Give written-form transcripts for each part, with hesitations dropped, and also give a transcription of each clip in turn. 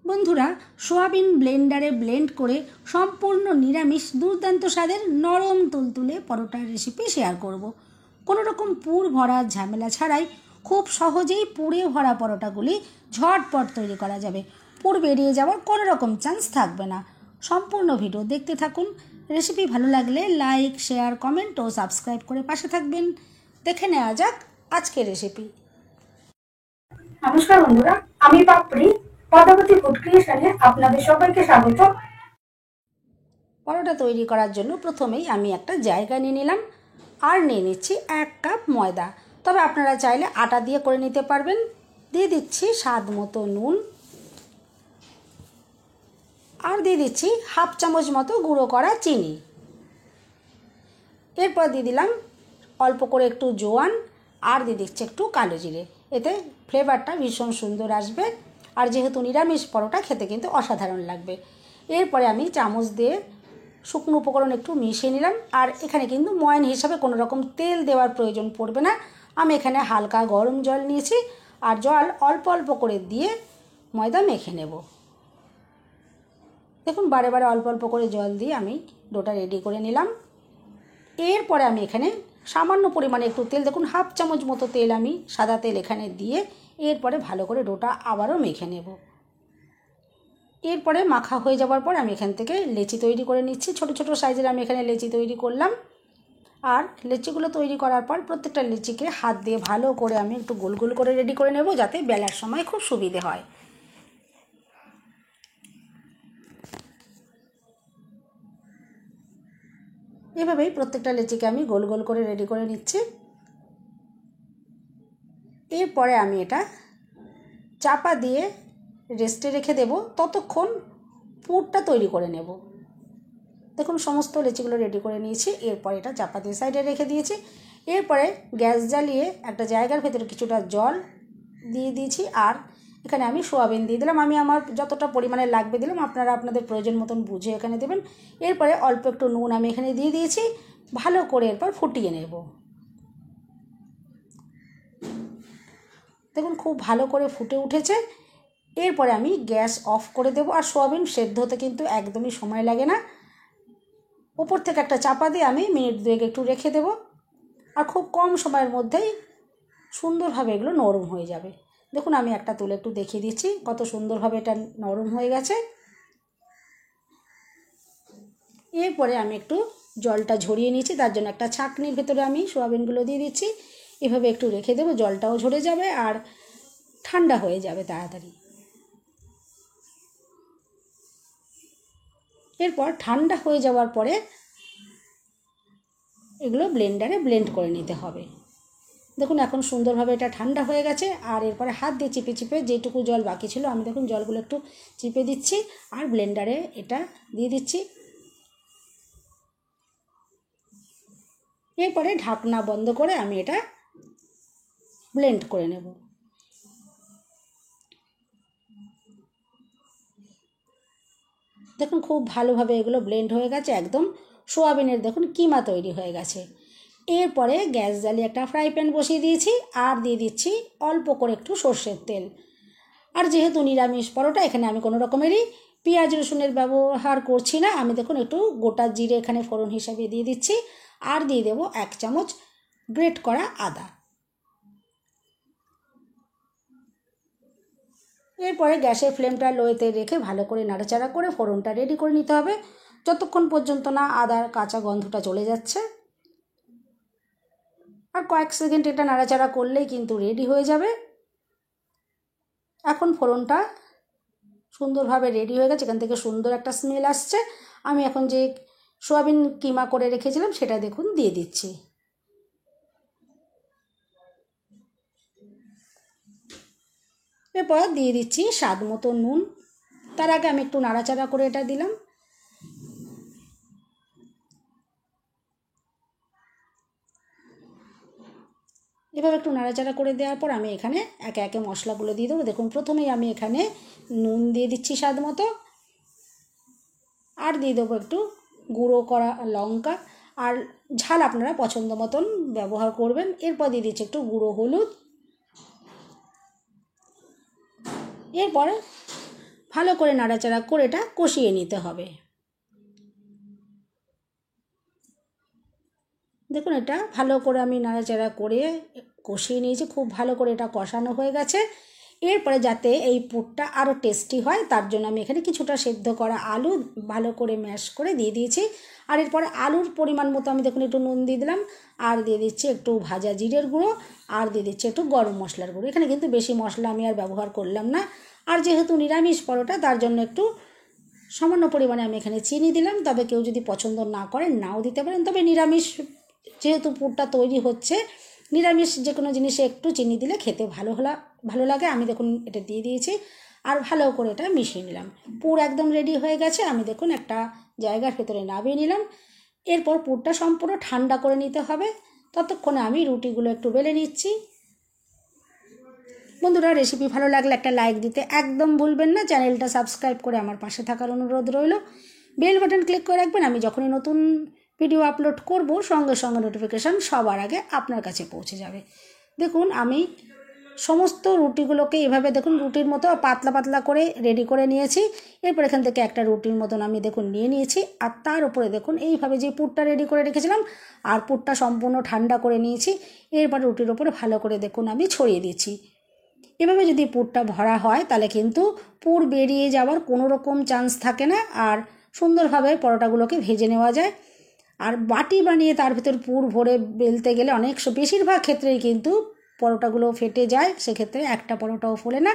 বন্ধুরা, সোয়াবিন ব্লেন্ডারে ব্লেন্ড করে সম্পূর্ণ নিরামিষ দুর্দান্ত স্বাদের নরম তুলতুলে পরোটার রেসিপি শেয়ার করব। কোনো রকম পুর ভরা ঝামেলা ছাড়াই খুব সহজেই পুরে ভরা পরোটাগুলি ঝটপট তৈরি করা যাবে। পুর বেরিয়ে যাওয়ার কোনো রকম চান্স থাকবে না। সম্পূর্ণ ভিডিও দেখতে থাকুন। রেসিপি ভালো লাগলে লাইক, শেয়ার, কমেন্ট ও সাবস্ক্রাইব করে পাশে থাকবেন। দেখে নেওয়া যাক আজকের রেসিপি। নমস্কার বন্ধুরা, আমি পাপড়ি পদ্মাবতী ফুড ক্রিয়েশনে আপনাদের সবাইকে স্বাগত। পরোটা তৈরি করার জন্য প্রথমেই আমি একটা জায়গা নিয়ে নিলাম আর নিয়ে নিচ্ছি 1 কাপ ময়দা। তবে আপনারা চাইলে আটা দিয়ে করে নিতে পারবেন। দিয়ে দিচ্ছি স্বাদ মতো নুন আর দিয়ে দিচ্ছি হাফ চামচ মতো গুঁড়ো করা চিনি। এরপর দিয়ে দিলাম অল্প করে একটু জোয়ান আর দিয়ে দিচ্ছি একটু কালো জিরে। এতে ফ্লেভারটা ভীষণ সুন্দর আসবে আর যেহেতু নিরামিষ পরোটা খেতে কিন্তু অসাধারণ লাগবে। এরপরে আমি চামচ দিয়ে শুকনো উপকরণ একটু মিশিয়ে নিলাম। আর এখানে কিন্তু ময়ান হিসাবে কোনো রকম তেল দেওয়ার প্রয়োজন পড়বে না। আমি এখানে হালকা গরম জল নিয়েছি আর জল অল্প অল্প করে দিয়ে ময়দা মেখে নেব। দেখুন, বারে বারে অল্প অল্প করে জল দিয়ে আমি ডোটা রেডি করে নিলাম। এরপরে আমি এখানে সামান্য পরিমাণে একটু তেল, দেখুন হাফ চামচ মতো তেল আমি সাদা তেল এখানে দিয়ে এরপরে ভালো করে ডোটা আবারও মেখে নেব। এরপরে মাখা হয়ে যাওয়ার পর আমি এখান থেকে লেচি তৈরি করে নিচ্ছি। ছোট ছোট সাইজের আমি এখানে লেচি তৈরি করলাম। আর লেচিগুলো তৈরি করার পর প্রত্যেকটা লেচিকে হাত দিয়ে ভালো করে আমি একটু গোল গোল করে রেডি করে নেব, যাতে বেলার সময় খুব সুবিধে হয়। এভাবেই প্রত্যেকটা লেচিকে আমি গোল গোল করে রেডি করে নিচ্ছি। এরপরে আমি এটা চাপা দিয়ে রেস্টে রেখে দেব, ততক্ষণ পুরটা তৈরি করে নেব। দেখুন, সমস্ত লেচিগুলো রেডি করে নিয়েছি। এরপর এটা চাপা দিয়ে সাইডে রেখে দিয়েছি। এরপরে গ্যাস জ্বালিয়ে একটা জায়গার ভেতরে কিছুটা জল দিয়ে দিয়েছি আর এখানে আমি সোয়াবিন দিয়ে দিলাম। আমি আমার যতটা পরিমাণে লাগবে দিলাম, আপনারা আপনাদের প্রয়োজন মতন বুঝে এখানে দেবেন। এরপরে অল্প একটু নুন আমি এখানে দিয়ে দিয়েছি। ভালো করে এরপর ফুটিয়ে নেব। দেখুন, খুব ভালো করে ফুটে উঠেছে। এরপরে আমি গ্যাস অফ করে দেব। আর সোয়াবিন সেদ্ধ হতে কিন্তু একদমই সময় লাগে না। উপর থেকে একটা চাপা দিয়ে আমি মিনিট 2 একটু রেখে দেব। আর খুব কম সময়ের মধ্যেই সুন্দরভাবে এগুলো নরম হয়ে যাবে। দেখুন, আমি একটা তুলে একটু দেখিয়ে দিচ্ছি কত সুন্দরভাবে এটা নরম হয়ে গেছে। এরপরে আমি একটু জলটা ঝরিয়ে নিয়েছি, তার জন্য একটা ছাঁকনির ভেতরে আমি সোয়াবিনগুলো দিয়ে দিচ্ছি। এভাবে একটু রেখে দেবো, জলটাও ঝরে যাবে আর ঠান্ডা হয়ে যাবে তাড়াতাড়ি। এরপর ঠান্ডা হয়ে যাওয়ার পরে এগুলো ব্লেন্ডারে ব্লেন্ড করে নিতে হবে। দেখুন, এখন সুন্দরভাবে এটা ঠান্ডা হয়ে গেছে। আর এরপরে হাত দিয়ে চিপে চিপে যেটুকু জল বাকি ছিল আমি দেখুন জলগুলো একটু চিপে দিচ্ছি আর ব্লেন্ডারে এটা দিয়ে দিচ্ছি। এরপরে ঢাকনা বন্ধ করে আমি এটা ব্লেন্ড করে নেব। দেখুন, খুব ভালোভাবে এগুলো ব্লেন্ড হয়ে গেছে। একদম সোয়াবিনের দেখুন কিমা তৈরি হয়ে গেছে। এরপরে গ্যাস জ্বালিয়ে একটা ফ্রাই প্যান বসিয়ে দিয়েছি আর দিয়ে দিচ্ছি অল্প করে একটু সর্ষের তেল। আর যেহেতু নিরামিষ পরোটা, এখানে আমি কোনো রকমেরই পেঁয়াজ রসুনের ব্যবহার করছি না। আমি দেখুন একটু গোটা জিরে এখানে ফোড়ন হিসাবে দিয়ে দিচ্ছি আর দিয়ে দেবো 1 চামচ গ্রেট করা আদা। এরপরে গ্যাসের ফ্লেমটা লোতে রেখে ভালো করে নাড়াচাড়া করে ফোড়নটা রেডি করে নিতে হবে, যতক্ষণ পর্যন্ত না আদার কাঁচা গন্ধটা চলে যাচ্ছে। আর কয়েক সেকেন্ড এটা নাড়াচাড়া করলেই কিন্তু রেডি হয়ে যাবে। এখন ফোড়নটা সুন্দরভাবে রেডি হয়ে গেছে, এখান থেকে সুন্দর একটা স্মেল আসছে। আমি এখন যে সোয়াবিন কিমা করে রেখেছিলাম সেটা দেখুন দিয়ে দিচ্ছি। এরপর দিয়ে দিচ্ছি স্বাদ মতো নুন। তার আগে আমি একটু নাড়াচাড়া করে এটা দিলাম। এভাবে একটু নাড়াচাড়া করে দেওয়ার পর আমি এখানে একে একে মশলাগুলো দিয়ে দেবো। দেখুন, প্রথমেই আমি এখানে নুন দিয়ে দিচ্ছি স্বাদ মতো আর দিয়ে দেবো একটু গুঁড়ো করা লঙ্কা আর ঝাল আপনারা পছন্দ মতন ব্যবহার করবেন। এরপর দিয়ে দিচ্ছি একটু গুঁড়ো হলুদ। এরপরে ভালো করে নাড়াচাড়া করে এটা কষিয়ে নিতে হবে। দেখুন এটা ভালো করে আমি নাড়াচাড়া করে কষিয়ে নিয়েছি, খুব ভালো করে এটা কষানো হয়ে গেছে। এরপরে যাতে এই পুরটা আরও টেস্টি হয় তার জন্য আমি এখানে কিছুটা সেদ্ধ করা আলু ভালো করে ম্যাশ করে দিয়ে দিয়েছি। আর এরপরে আলুর পরিমাণ মতো আমি দেখুন একটু নুন দিয়ে দিলাম, আর দিয়ে দিচ্ছি একটু ভাজা জিরের গুঁড়ো, আর দিয়ে দিচ্ছি একটু গরম মশলার গুঁড়ো। এখানে কিন্তু বেশি মশলা আমি আর ব্যবহার করলাম না। আর যেহেতু নিরামিষ পরোটা তার জন্য একটু সামান্য পরিমাণে আমি এখানে চিনি দিলাম, তবে কেউ যদি পছন্দ না করেন নাও দিতে পারেন। তবে নিরামিষ যেহেতু পুরটা তৈরি হচ্ছে, নিরামিষ যে কোনো জিনিসে একটু চিনি দিলে খেতে ভালো লাগে। আমি দেখুন এটা দিয়ে দিয়েছি আর ভালো করে এটা মিশিয়ে নিলাম। পুর একদম রেডি হয়ে গেছে। আমি দেখুন একটা জায়গার ভেতরে নামিয়ে নিলাম। এরপর পুরটা সম্পূর্ণ ঠান্ডা করে নিতে হবে। ততক্ষণে আমি রুটিগুলো একটু বেলে নিচ্ছি। বন্ধুরা, রেসিপি ভালো লাগলে একটা লাইক দিতে একদম ভুলবেন না। চ্যানেলটা সাবস্ক্রাইব করে আমার পাশে থাকার অনুরোধ রইল। বেল বাটন ক্লিক করে রাখবেন। আমি যখনই নতুন ভিডিও আপলোড করব সঙ্গে সঙ্গে নোটিফিকেশান সবার আগে আপনার কাছে পৌঁছে যাবে। দেখুন আমি সমস্ত রুটিগুলোকে এভাবে দেখুন রুটির মতো পাতলা পাতলা করে রেডি করে নিয়েছি। এরপর এখান থেকে একটা রুটির মতন আমি দেখুন নিয়ে নিয়েছি। আর তার উপরে দেখুন এইভাবে যে পুরটা রেডি করে রেখেছিলাম আর পুরটা সম্পূর্ণ ঠান্ডা করে নিয়েছি। এরপর রুটির ওপরে ভালো করে দেখুন আমি ছড়িয়ে দিচ্ছি। এভাবে যদি পুরটা ভরা হয় তাহলে কিন্তু পুর বেরিয়ে যাওয়ার কোনো রকম চান্স থাকে না, আর সুন্দরভাবে পরোটাগুলোকে ভেজে নেওয়া যায়। আর বাটি বানিয়ে তার ভিতর পুর ভরে বেলতে গেলে বেশিরভাগ ক্ষেত্রেই কিন্তু পরোটাগুলো ফেটে যায়, সেক্ষেত্রে একটা পরোটাও ফোলে না,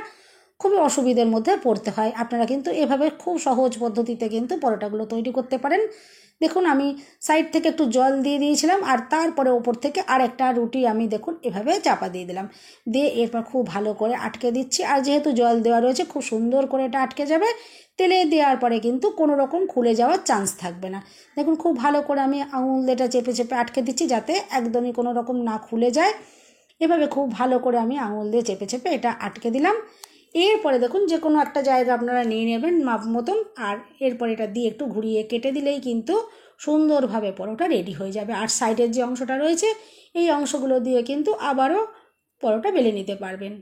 খুবই অসুবিধার মধ্যে পড়তে হয়। আপনারা কিন্তু এভাবে খুব সহজ পদ্ধতিতে কিন্তু পরোটাগুলো তৈরি করতে পারেন। দেখুন আমি সাইড থেকে একটু জল দিয়ে দিয়েছিলাম আর তারপরে ওপর থেকে আর একটা রুটি আমি দেখুন এভাবে চাপা দিয়ে দিলাম, দিয়ে এরপর খুব ভালো করে আটকে দিচ্ছি। আর যেহেতু জল দেওয়া রয়েছে খুব সুন্দর করে এটা আটকে যাবে। তেলে দেওয়ার পরে কিন্তু কোনো রকম খুলে যাওয়ার চান্স থাকবে না। দেখুন খুব ভালো করে আমি আঙুল এটা চেপে চেপে আটকে দিচ্ছি যাতে একদমই কোনো রকম না খুলে যায়। এভাবে খুব ভালো করে আমি আঙুল দিয়ে চেপে চেপে এটা আটকে দিলাম। এরপরে দেখুন যে কোনো একটা জায়গা আপনারা নিয়ে নেবেন মাপ মতন, আর এরপর এটা দিয়ে একটু ঘুরিয়ে কেটে দিলেই কিন্তু সুন্দরভাবে পরোটা রেডি হয়ে যাবে। আর সাইডের যে অংশটা রয়েছে এই অংশগুলো দিয়ে কিন্তু আবারও পরোটা বেলে নিতে পারবেন।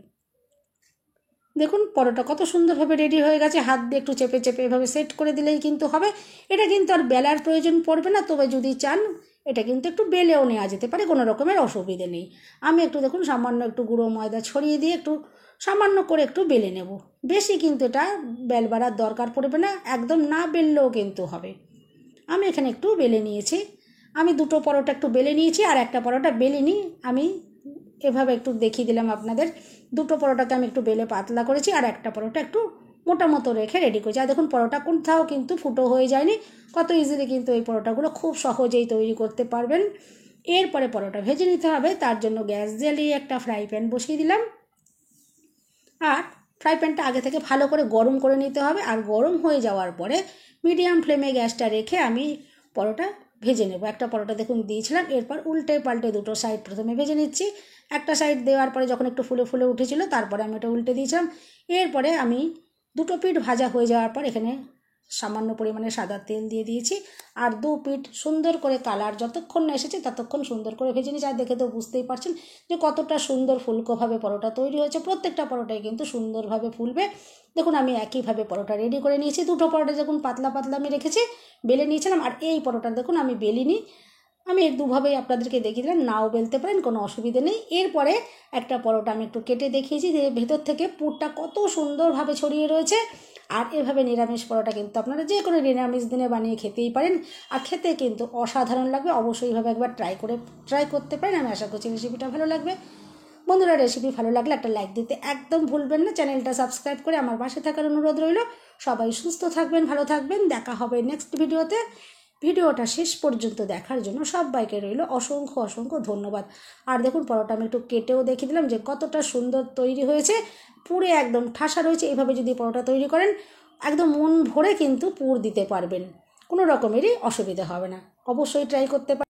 দেখুন পরোটা কত সুন্দরভাবে রেডি হয়ে গেছে। হাত দিয়ে একটু চেপে চেপে এভাবে সেট করে দিলেই কিন্তু হবে। এটা কিন্তু আর বেলার প্রয়োজন পড়বে না, তবে যদি চান এটা কিন্তু একটু বেলেও নেওয়া যেতে পারে, কোনো রকমের অসুবিধে নেই। আমি একটু দেখুন সামান্য একটু গুঁড়ো ময়দা ছড়িয়ে দিয়ে একটু সামান্য করে একটু বেলে নেব। বেশি কিন্তু এটা বেলবাড়ার দরকার পড়বে না, একদম না বেললেও কিন্তু হবে। আমি এখানে একটু বেলে নিয়েছি। আমি দুটো পরোটা একটু বেলে নিয়েছি আর একটা পরোটা বেলিনি। আমি এভাবে একটু দেখিয়ে দিলাম আপনাদের। দুটো পরোটাকে আমি একটু বেলে পাতলা করেছি আর একটা পরোটা একটু মোটা মতো রেখে রেডি করেছি। আর দেখুন পরোটা কোথাও কিন্তু ফুটো হয়ে যায়নি, কত ইজিলি কিন্তু এই পরোটাগুলো খুব সহজেই তৈরি করতে পারবেন। এরপরে পরোটা ভেজে নিতে হবে, তার জন্য গ্যাস জ্বালিয়ে একটা ফ্রাই প্যান বসিয়ে দিলাম। আর ফ্রাই প্যানটা আগে থেকে ভালো করে গরম করে নিতে হবে। আর গরম হয়ে যাওয়ার পরে মিডিয়াম ফ্লেমে গ্যাসটা রেখে আমি পরোটা ভেজে নেব। একটা পরোটা দেখুন দিয়েছিলাম, এরপর উল্টে পাল্টে দুটো সাইড প্রথমে ভেজে নিচ্ছি। একটা সাইড দেওয়ার পরে যখন একটু ফুলে ফুলে উঠেছিল তারপরে আমি এটা উল্টে দিয়েছিলাম। এরপরে আমি দুটো পিঠ ভাজা হয়ে যাওয়ার পর এখানে সামান্য পরিমাণে সাদা তেল দিয়ে দিয়েছি আর দু পিঠ সুন্দর করে কালার যতক্ষণ না এসেছে ততক্ষণ সুন্দর করে ভেজে নিয়েছি। আর দেখে তো বুঝতেই পারছেন যে কতটা সুন্দর ফুলকোভাবে পরোটা তৈরি হয়েছে। প্রত্যেকটা পরোটাই কিন্তু সুন্দরভাবে ফুলবে। দেখুন আমি একইভাবে পরোটা রেডি করে নিয়েছি। দুটো পরোটা দেখুন পাতলা পাতলা আমি রেখেছি, বেলে নিয়েছিলাম। আর এই পরোটা দেখুন আমি বেলিনি, আমি দুভাবেই আপনাদেরকে দেখিয়ে দিলাম, নাও বেলতে পারেন, কোনো অসুবিধে নেই। এরপরে একটা পরোটা আমি একটু কেটে দেখিয়েছি যে ভেতর থেকে পুরটা কত সুন্দরভাবে ছড়িয়ে রয়েছে। আর এভাবে নিরামিষ পরোটা কিন্তু আপনারা যে কোনো নিরামিষ দিনে বানিয়ে খেতেই পারেন, আর খেতে কিন্তু অসাধারণ লাগবে। অবশ্যই এইভাবে একবার ট্রাই করতে পারেন। আমি আশা করছি রেসিপিটা ভালো লাগবে। বন্ধুরা, রেসিপি ভালো লাগলে একটা লাইক দিতে একদম ভুলবেন না। চ্যানেলটা সাবস্ক্রাইব করে আমার পাশে থাকার অনুরোধ রইল। সবাই সুস্থ থাকবেন, ভালো থাকবেন। দেখা হবে নেক্সট ভিডিওতে। ভিডিওটা শেষ পর্যন্ত দেখার জন্য সবাইকে রইল অসংখ্য অসংখ্য ধন্যবাদ। আর দেখুন পরোটা আমি একটু কেটেও দেখিয়ে দিলাম যে কতটা সুন্দর তৈরি হয়েছে। পুরে একদম ঠাসা রয়েছে। এইভাবে যদি পরোটা তৈরি করেন একদম মন ভরে কিন্তু পুর দিতে পারবেন, কোনো রকমেরই অসুবিধা হবে না। অবশ্যই ট্রাই করতে পারেন।